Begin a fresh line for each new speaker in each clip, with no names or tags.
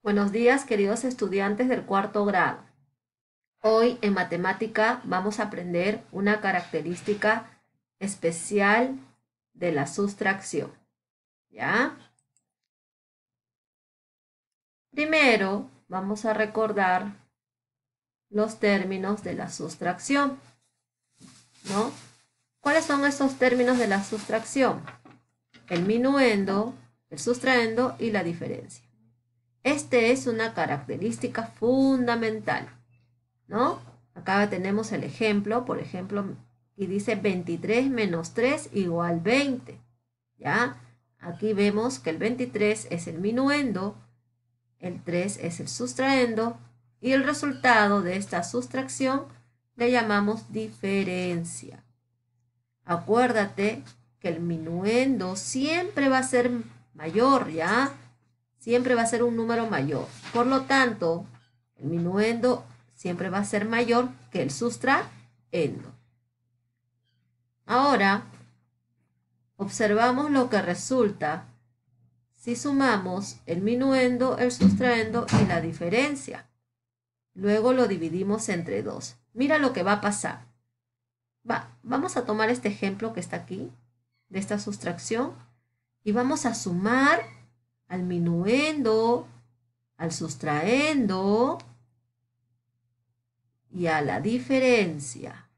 Buenos días, queridos estudiantes del cuarto grado. Hoy en matemática vamos a aprender una característica especial de la sustracción. ¿Ya? Primero vamos a recordar los términos de la sustracción, ¿no? ¿Cuáles son esos términos de la sustracción? El minuendo, el sustraendo y la diferencia. Este es una característica fundamental, ¿no? Acá tenemos el ejemplo, por ejemplo, y dice 23 menos 3 igual 20, ¿ya? Aquí vemos que el 23 es el minuendo, el 3 es el sustraendo, y el resultado de esta sustracción le llamamos diferencia. Acuérdate que el minuendo siempre va a ser mayor, ¿ya? Siempre va a ser un número mayor. Por lo tanto, el minuendo siempre va a ser mayor que el sustraendo. Ahora, observamos lo que resulta si sumamos el minuendo, el sustraendo y la diferencia. Luego lo dividimos entre 2. Mira lo que va a pasar. Vamos a tomar este ejemplo que está aquí, de esta sustracción, y vamos a sumar al minuendo, al sustraendo y a la diferencia.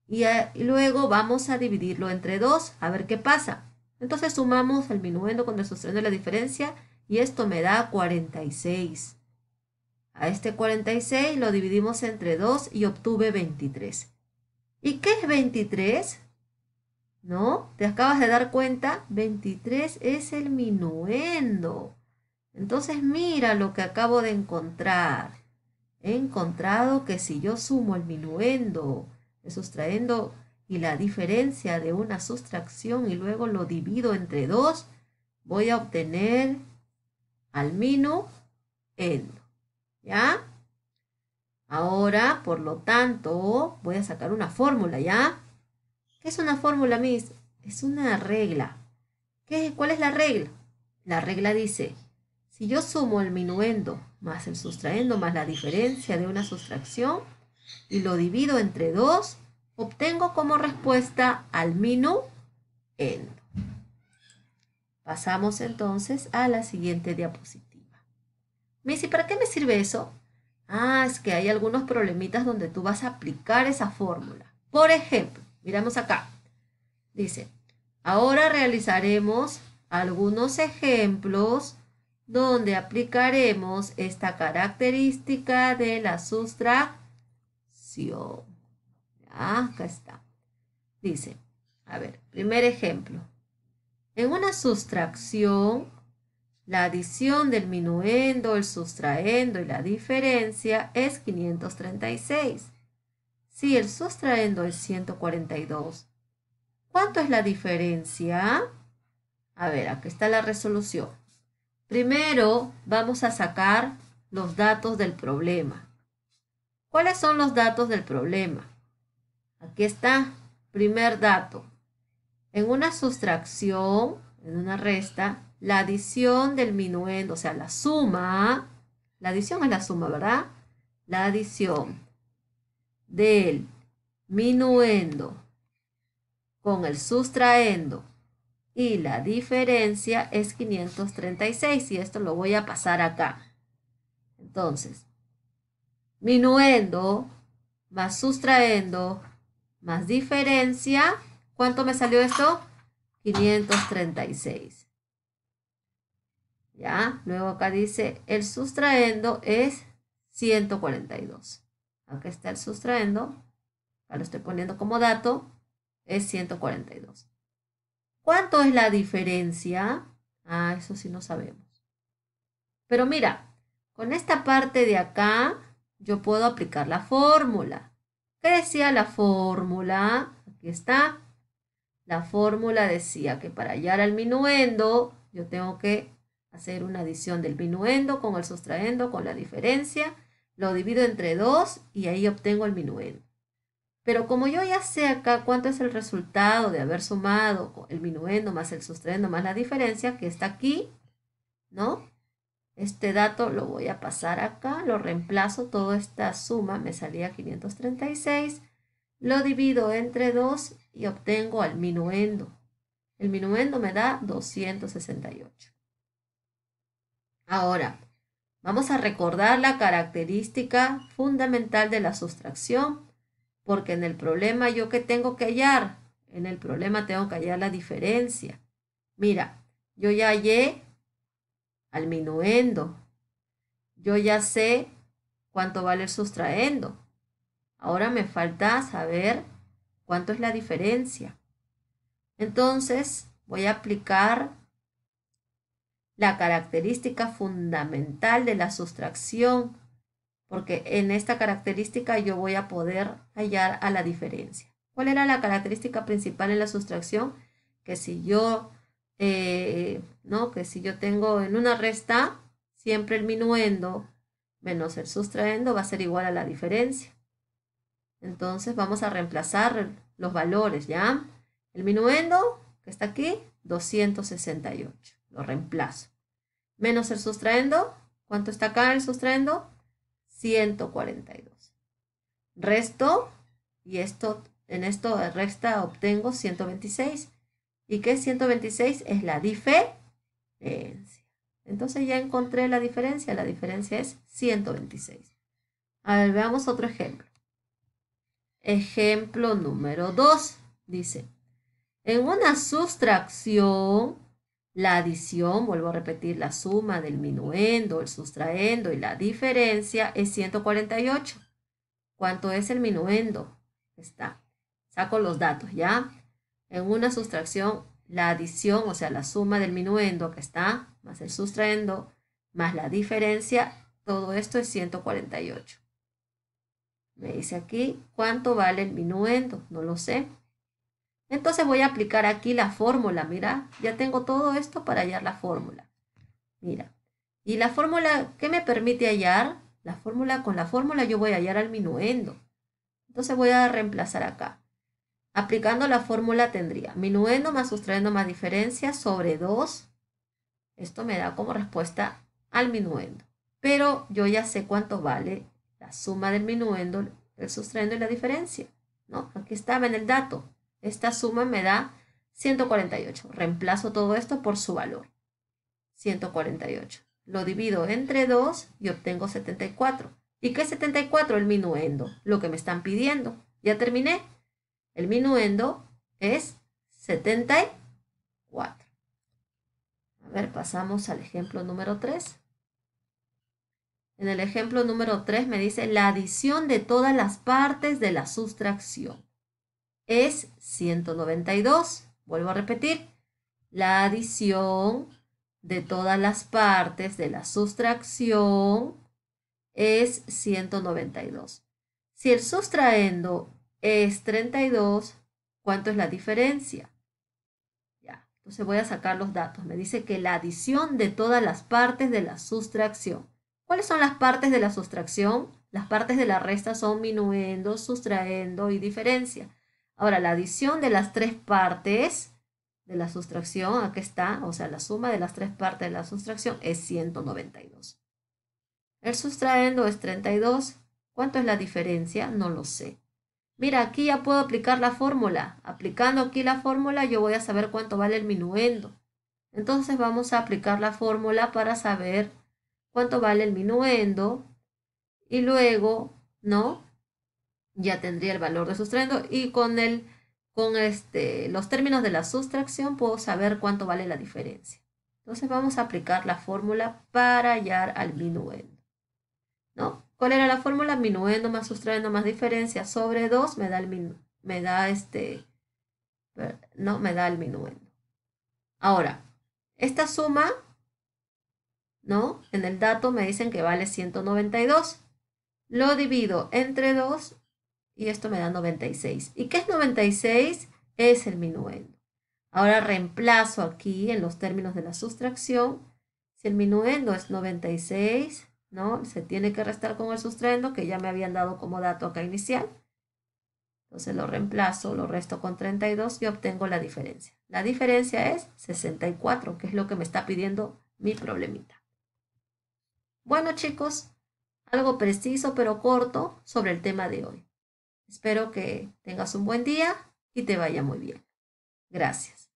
Y luego vamos a dividirlo entre 2, a ver qué pasa. Entonces sumamos el minuendo con el sustraendo y la diferencia, y esto me da 46. A este 46 lo dividimos entre 2 y obtuve 23. ¿Y qué es 23? ¿No? ¿Te acabas de dar cuenta? 23 es el minuendo. Entonces mira lo que acabo de encontrar. He encontrado que si yo sumo el minuendo, el sustraendo y la diferencia de una sustracción y luego lo divido entre 2, voy a obtener al minuendo. ¿Ya? Ahora, por lo tanto, voy a sacar una fórmula, ¿ya? ¿Qué es una fórmula, Miss? Es una regla. ¿Cuál es la regla? La regla dice, si yo sumo el minuendo más el sustraendo más la diferencia de una sustracción y lo divido entre 2, obtengo como respuesta al minuendo. Pasamos entonces a la siguiente diapositiva. Missy, ¿para qué me sirve eso? Es que hay algunos problemitas donde tú vas a aplicar esa fórmula. Por ejemplo, miramos acá. Dice, ahora realizaremos algunos ejemplos donde aplicaremos esta característica de la sustracción. Acá está. Dice, a ver, primer ejemplo. En una sustracción, la adición del minuendo, el sustraendo y la diferencia es 536. Si el sustraendo es 142, ¿cuánto es la diferencia? A ver, aquí está la resolución. Primero vamos a sacar los datos del problema. ¿Cuáles son los datos del problema? Aquí está, primer dato. En una sustracción, en una resta, la adición del minuendo, o sea, la suma, la adición es la suma, ¿verdad? La adición del minuendo con el sustraendo y la diferencia es 536 y esto lo voy a pasar acá. Entonces, minuendo más sustraendo más diferencia, ¿cuánto me salió esto? 536. ¿Ya? Luego acá dice, el sustraendo es 142. Acá está el sustraendo, acá lo estoy poniendo como dato, es 142. ¿Cuánto es la diferencia? Eso sí no sabemos. Pero mira, con esta parte de acá, yo puedo aplicar la fórmula. ¿Qué decía la fórmula? Aquí está. La fórmula decía que para hallar al minuendo, yo tengo que hacer una adición del minuendo con el sustraendo, con la diferencia. Lo divido entre 2 y ahí obtengo el minuendo. Pero como yo ya sé acá cuánto es el resultado de haber sumado el minuendo más el sustraendo más la diferencia, que está aquí, ¿no? Este dato lo voy a pasar acá, lo reemplazo, toda esta suma me salía 536, lo divido entre 2 y obtengo al minuendo. El minuendo me da 268. Ahora, vamos a recordar la característica fundamental de la sustracción, porque en el problema yo ¿qué tengo que hallar? En el problema tengo que hallar la diferencia. Mira, yo ya hallé al minuendo. Yo ya sé cuánto vale el sustraendo. Ahora me falta saber cuánto es la diferencia. Entonces voy a aplicar la característica fundamental de la sustracción, porque en esta característica yo voy a poder hallar a la diferencia. ¿Cuál era la característica principal en la sustracción? Que si yo, que si yo tengo en una resta, siempre el minuendo menos el sustraendo va a ser igual a la diferencia. Entonces vamos a reemplazar los valores, ¿ya? El minuendo, que está aquí, 268. Lo reemplazo. Menos el sustraendo. ¿Cuánto está acá el sustraendo? 142. Resto, y en esto resta obtengo 126. ¿Y qué es 126? Es la diferencia. Entonces ya encontré la diferencia. La diferencia es 126. A ver, veamos otro ejemplo. Ejemplo número 2. Dice, en una sustracción, la adición, vuelvo a repetir, la suma del minuendo, el sustraendo y la diferencia es 148. ¿Cuánto es el minuendo? Está. Saco los datos, ¿ya? En una sustracción, la adición, o sea, la suma del minuendo que está, más el sustraendo, más la diferencia, todo esto es 148. Me dice aquí, ¿cuánto vale el minuendo? No lo sé. Entonces voy a aplicar aquí la fórmula. Mira, ya tengo todo esto para hallar la fórmula. Mira, y la fórmula, ¿qué me permite hallar? Con la fórmula yo voy a hallar al minuendo. Entonces voy a reemplazar acá. Aplicando la fórmula tendría minuendo más sustraendo más diferencia sobre 2. Esto me da como respuesta al minuendo. Pero yo ya sé cuánto vale la suma del minuendo, el sustraendo y la diferencia, ¿no? Aquí estaba en el dato. Esta suma me da 148. Reemplazo todo esto por su valor. 148. Lo divido entre 2 y obtengo 74. ¿Y qué es 74? El minuendo, lo que me están pidiendo. Ya terminé. El minuendo es 74. A ver, pasamos al ejemplo número 3. En el ejemplo número 3 me dice la adición de todas las partes de la sustracción es 192. Vuelvo a repetir, la adición de todas las partes de la sustracción es 192. Si el sustraendo es 32, ¿cuánto es la diferencia? Ya, entonces voy a sacar los datos. Me dice que la adición de todas las partes de la sustracción. ¿Cuáles son las partes de la sustracción? Las partes de la resta son minuendo, sustraendo y diferencia. Ahora, la adición de las tres partes de la sustracción, aquí está, o sea, la suma de las tres partes de la sustracción es 192. El sustraendo es 32. ¿Cuánto es la diferencia? No lo sé. Mira, aquí ya puedo aplicar la fórmula. Aplicando aquí la fórmula, yo voy a saber cuánto vale el minuendo. Entonces vamos a aplicar la fórmula para saber cuánto vale el minuendo. Y luego, ¿no? Ya tendría el valor de sustraendo. Y con los términos de la sustracción puedo saber cuánto vale la diferencia. Entonces vamos a aplicar la fórmula para hallar al minuendo, ¿no? ¿Cuál era la fórmula? Minuendo más sustraendo más diferencia sobre 2 me da el minuendo. Ahora, esta suma, ¿no? En el dato me dicen que vale 192. Lo divido entre 2 y esto me da 96. ¿Y qué es 96? Es el minuendo. Ahora reemplazo aquí en los términos de la sustracción. Si el minuendo es 96, ¿no? Se tiene que restar con el sustraendo que ya me habían dado como dato acá inicial. Entonces lo reemplazo, lo resto con 32 y obtengo la diferencia. La diferencia es 64, que es lo que me está pidiendo mi problemita. Bueno, chicos, algo preciso pero corto sobre el tema de hoy. Espero que tengas un buen día y te vaya muy bien. Gracias.